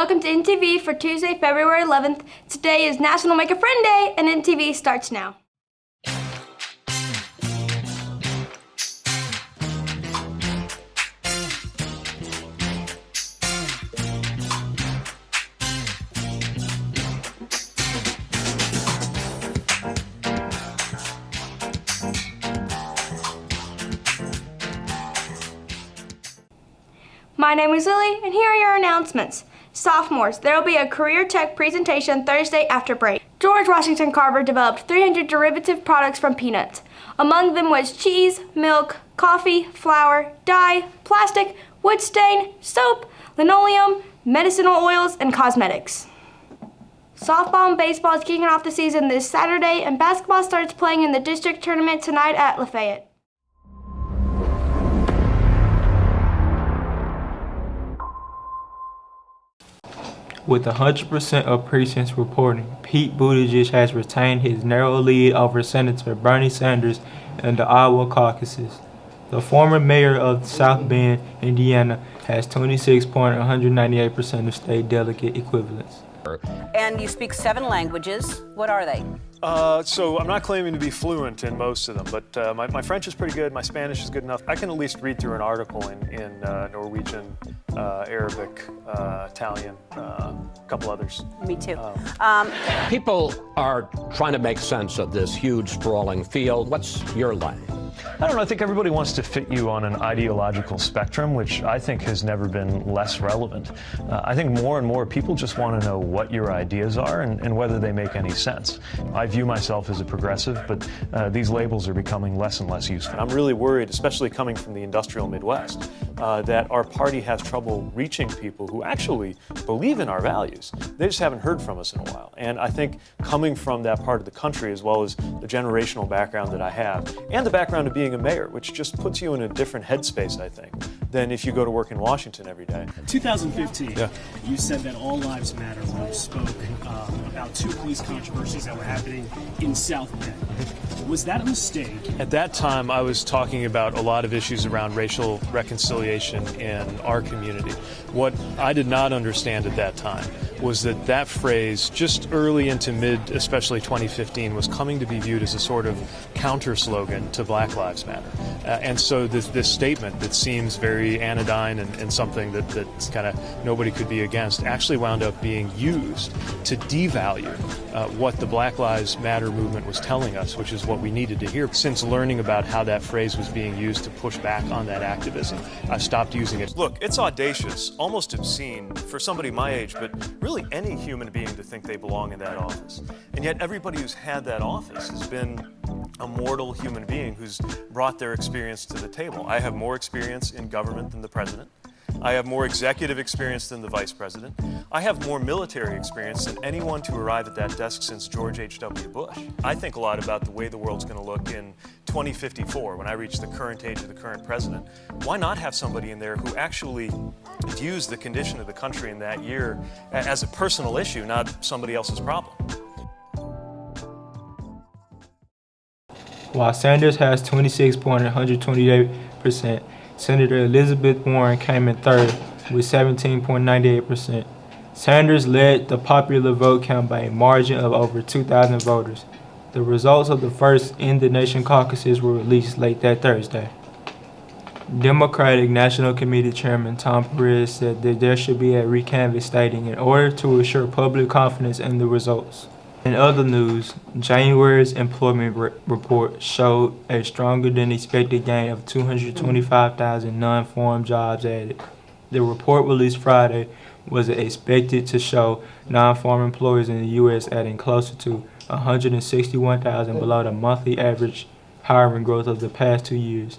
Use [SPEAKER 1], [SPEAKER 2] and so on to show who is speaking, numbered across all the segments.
[SPEAKER 1] Welcome to NTV for Tuesday, February 11th. Today is National Make a Friend Day, and NTV starts now. My name is Lily, and here are your announcements. Sophomores, there will be a career tech presentation Thursday after break. George Washington Carver developed 300 derivative products from peanuts. Among them was cheese, milk, coffee, flour, dye, plastic, wood stain, soap, linoleum, medicinal oils, and cosmetics. Softball and baseball is kicking off the season this Saturday, and basketball starts playing in the district tournament tonight at Lafayette.
[SPEAKER 2] With 100% of precincts reporting, Pete Budaj has retained his narrow lead over Senator Bernie Sanders in the Iowa caucuses. The former mayor of South Bend, Indiana, has 26.198% of state delegate equivalents.
[SPEAKER 3] And you speak 7 languages. What are they?
[SPEAKER 4] So I'm not claiming to be fluent in most of them, but my French is pretty good, my Spanish is good enough. I can at least read through an article in Norwegian, Arabic, Italian, a couple others.
[SPEAKER 3] Me too.
[SPEAKER 5] People are trying to make sense of this huge, sprawling field. What's your line?
[SPEAKER 4] I don't know, I think everybody wants to fit you on an ideological spectrum, which I think has never been less relevant. I think more and more people just want to know what your ideas are and whether they make any sense. I view myself as a progressive, but these labels are becoming less and less useful. I'm really worried, especially coming from the industrial Midwest, that our party has trouble reaching people who actually believe in our values. They just haven't heard from us in a while. And I think coming from that part of the country, as well as the generational background that I have, and the background of being a mayor, which just puts you in a different headspace, I think, than if you go to work in Washington every day.
[SPEAKER 6] 2015, you said that all lives matter when you spoke about 2 police controversies that were happening in South Bend. Was that a mistake? At
[SPEAKER 4] that time, I was talking about a lot of issues around racial reconciliation in our community. What I did not understand at that time was that phrase, just early into mid, especially 2015, was coming to be viewed as a sort of counter slogan to Black Lives Matter. And so this statement that seems very anodyne and something that's kind of nobody could be against actually wound up being used to devalue what the Black Lives Matter movement was telling us, which is what we needed to hear. Since learning about how that phrase was being used to push back on that activism, I've stopped using it. Look, it's audacious, almost obscene for somebody my age, but really any human being to think they belong in that office. And yet everybody who's had that office has been a mortal human being who's brought their experience to the table. I have more experience in government than the president. I have more executive experience than the vice president. I have more military experience than anyone to arrive at that desk since George H.W. Bush. I think a lot about the way the world's going to look in 2054 when I reach the current age of the current president. Why not have somebody in there who actually views the condition of the country in that year as a personal issue, not somebody else's problem?
[SPEAKER 2] While Sanders has 26.128%, Senator Elizabeth Warren came in third with 17.98%. Sanders led the popular vote count by a margin of over 2,000 voters. The results of the first in-the-nation caucuses were released late that Thursday. Democratic National Committee Chairman Tom Perez said that there should be a recanvass stating in order to assure public confidence in the results. In other news, January's employment report showed a stronger than expected gain of 225,000 non-farm jobs added. The report released Friday was expected to show non-farm employers in the U.S. adding closer to 161,000 below the monthly average hiring growth of the past 2 years.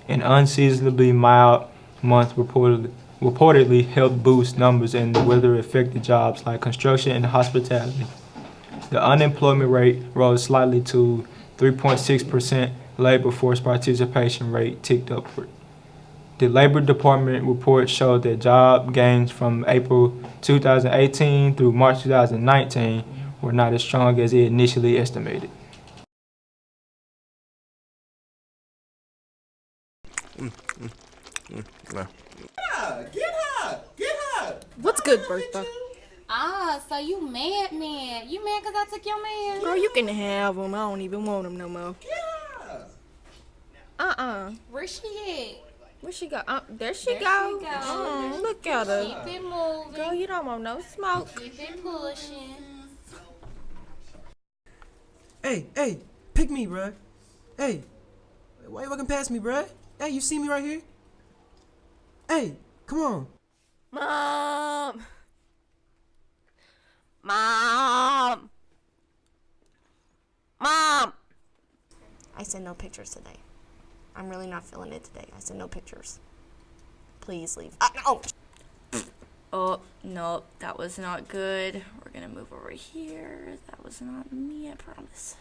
[SPEAKER 2] An unseasonably mild month reportedly helped boost numbers in the weather-affected jobs like construction and hospitality. The unemployment rate rose slightly to 3.6%. Labor force participation rate ticked upward. The Labor Department report showed that job gains from April 2018 through March 2019 were not as strong as it initially estimated.
[SPEAKER 7] Get her! What's good, Bertha?
[SPEAKER 8] Ah, so you mad? You mad because I took your man?
[SPEAKER 7] Girl, you can have him. I don't even want him no more.
[SPEAKER 8] Where she
[SPEAKER 7] Where she go? There she
[SPEAKER 8] There
[SPEAKER 7] go.
[SPEAKER 8] she go.
[SPEAKER 7] Look at her.
[SPEAKER 8] at? Keep it moving.
[SPEAKER 7] Girl, you don't want no smoke.
[SPEAKER 8] Keep it pushing.
[SPEAKER 9] Hey, pick me, bruh. Hey, why you walking past me, bruh? Hey, you see me right here? Hey, come on.
[SPEAKER 7] Mom. Mom. Mom.
[SPEAKER 10] I said no pictures today. I'm really not feeling it today. I said no pictures. Please leave. No.
[SPEAKER 1] Oh, no, that was not good. We're gonna move over here. That was not me, I promise.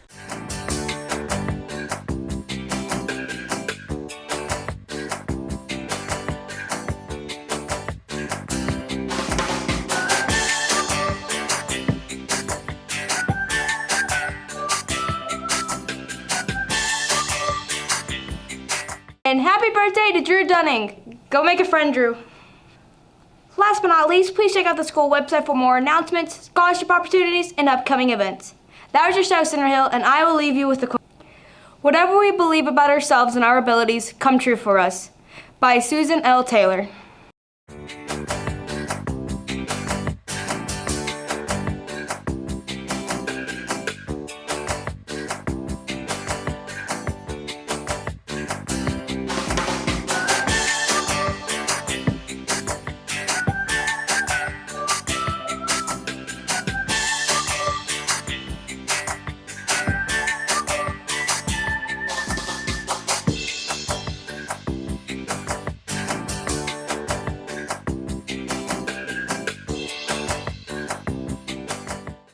[SPEAKER 1] And happy birthday to Drew Dunning. Go make a friend, Drew. Last but not least, please check out the school website for more announcements, scholarship opportunities, and upcoming events. That was your show, Center Hill, and I will leave you with the quote. Whatever we believe about ourselves and our abilities, come true for us. By Susan L. Taylor.